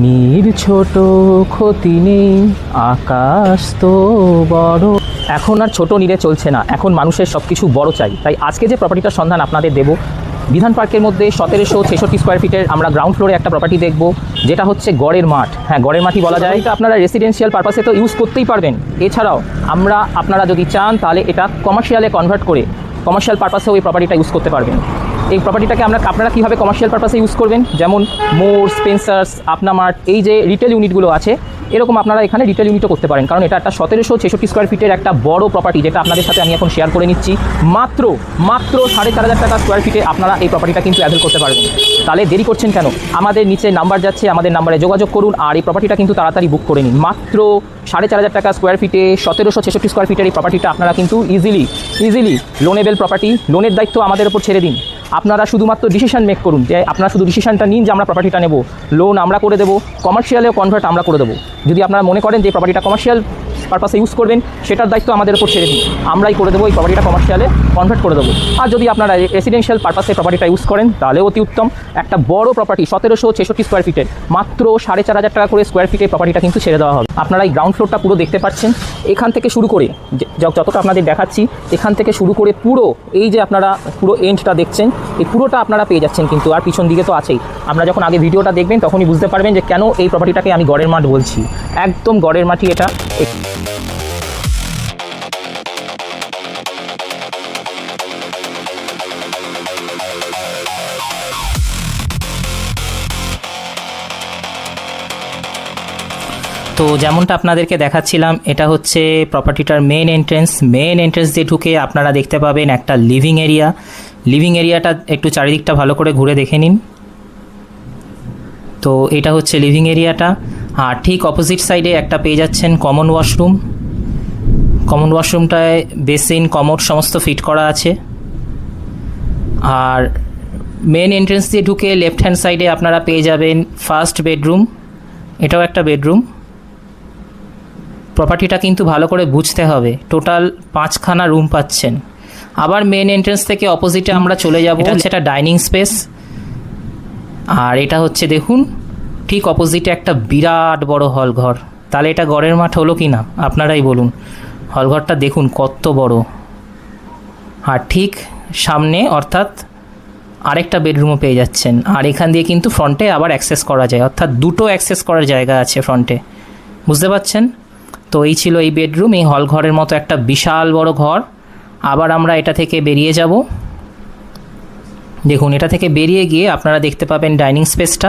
নীর ছোট ক্ষতি নেই, আকাশ তো বড়। এখন আর ছোট নীরে চলছে না, এখন মানুষের সব কিছু বড় চাই। তাই আজকে যে প্রপার্টিটার সন্ধান আপনাদের দেব, বিধান পার্কের মধ্যে 1766 স্কোয়ার ফিটের আমরা গ্রাউন্ড ফ্লোরে একটা প্রপার্টি দেখব, যেটা হচ্ছে গড়ের মাঠ। হ্যাঁ, গড়ের মাঠই বলা যায়। এটা আপনারা রেসিডেন্সিয়াল পারপাসে তো ইউজ করতেই পারবেন, এছাড়াও আপনারা যদি চান তাহলে এটা কমার্শিয়ালে কনভার্ট করে কমার্শিয়াল পারপাসেও এই প্রপার্টিটা ইউজ করতে পারবেন। এই প্রপার্টিটাকে আপনারা কীভাবে কমার্শিয়াল পারপাসে ইউজ করবেন, যেমন মোর, স্পেন্সার্স, আপনা মার্ট, এই যে রিটেল ইউনিটগুলো আছে, এরকম আপনারা এখানে রিটেল ইউনিটও করতে পারেন। কারণ এটা একটা 1766 স্কোয়ার ফিটের একটা বড় প্রপার্টি, যেটা আপনাদের সাথে আমি এখন শেয়ার করে নিচ্ছি। মাত্র 4,500 টাকা স্কোয়ার ফিটে আপনারা এই প্রপার্টিটা কিন্তু অ্যাভেল করতে পারবেন। তাহলে দেরি করছেন কেন? আমাদের নিচে নাম্বার যাচ্ছে, আমাদের নাম্বারে যোগাযোগ করুন আর এই প্রপার্টিটা কিন্তু তাড়াতাড়ি বুক করে নিন। মাত্র 4,500 টাকা স্কোয়ার ফিটে 1766 স্কোয়ার ফিটের এই প্রপার্টিটা আপনারা কিন্তু ইজিলি লোনেবল প্রপার্টি। লোনের দায়িত্ব আমাদের উপর ছেড়ে দিন। আপনারা শুধুমাত্র ডিসিশন মেক করুন, যে আপনারা শুধু ডিসিশনটা নিন যে আমরা প্রপার্টিটা নেব, লোন আমরা করে দেবো, কমার্শিয়ালেও কনভার্ট আমরা করে দেবো। যদি আপনারা মনে করেন যে প্রপার্টিটা কমার্শিয়াল পারপাসে ইউজ করবেন, সেটার দায়িত্ব আমাদের উপর ছেড়ে দিন, আমরাই করে দেবো, এই প্রপার্টিটা কমার্শিয়ালে কনভার্ট করে দেবো। আর যদি আপনারা রেসিডেন্সিয়াল পারপাসে প্রপার্টিটা ইউজ করেন, তাহলে অতি উত্তম। একটা বড় প্রপার্টি 1766 স্কোয়ার ফিটের মাত্র 4,500 টাকা করে স্কোয়ার ফিটে প্রপার্টিটা কিন্তু ছেড়ে দেওয়া হবে। আপনারা এই গ্রাউন্ড ফ্লোরটা পুরো দেখতে পাচ্ছেন, এখান থেকে শুরু করে যতটা আপনাদের দেখাচ্ছি, এখান থেকে শুরু করে পুরো এই যে আপনারা পুরো এন্ডটা দেখছেন, এই পুরোটা আপনারা পেয়ে যাচ্ছেন কিন্তু। আর পিছন দিকে তো আছেই। আপনারা যখন আগে ভিডিওটা দেখবেন তখনই বুঝতে পারবেন যে কেন এই প্রপার্টিটাকে আমি গড়ের মাঠ বলছি। একদম গড়ের মাঠই এটা। তো যেমনটা আপনাদেরকে দেখাচ্ছিলাম, এটা হচ্ছে প্রপার্টিটার মেন এন্ট্রেন্স দিয়ে ঢুকে আপনারা দেখতে পাবেন একটা লিভিং এরিয়াটা একটু চারিদিকটা ভালো করে ঘুরে দেখে নিন। তো এটা হচ্ছে লিভিং এরিয়াটা, আর ঠিক অপোজিট সাইডে একটা পেয়ে যাচ্ছেন কমন ওয়াশরুমটায় বেসিন, কমোড সমস্ত ফিট করা আছে। আর মেন এন্ট্রেন্স দিয়ে ঢুকে লেফট হ্যান্ড সাইডে আপনারা পেয়ে যাবেন ফার্স্ট বেডরুম, এটাও একটা বেডরুম। প্রপার্টিটা কিন্তু ভালো করে বুঝতে হবে, টোটাল 5খানা রুম পাচ্ছেন। আবার মেন এন্ট্রেন্স থেকে অপোজিটে আমরা চলে যাব, সেটা ডাইনিং স্পেস। আর এটা হচ্ছে দেখুন ঠিক অপোজিটে একটা বিরাট বড় হল ঘর। তাহলে এটা গড়ের মাঠ হলো কি না আপনারাই বলুন। হলঘরটা দেখুন কত বড়। আর ঠিক সামনে অর্থাৎ আরেকটা বেডরুমও পেয়ে যাচ্ছেন। আর এখান দিয়ে কিন্তু ফ্রন্টে আবার অ্যাক্সেস করা যায়, অর্থাৎ দুটো অ্যাক্সেস করার জায়গা আছে ফ্রন্টে, বুঝতে পারছেন? তো এই ছিল এই বেডরুম। এই হল ঘরের মতো একটা বিশাল বড় ঘর। আবার আমরা এটা থেকে বেরিয়ে যাব। দেখুন, এটা থেকে বেরিয়ে গিয়ে আপনারা দেখতে পাবেন ডাইনিং স্পেসটা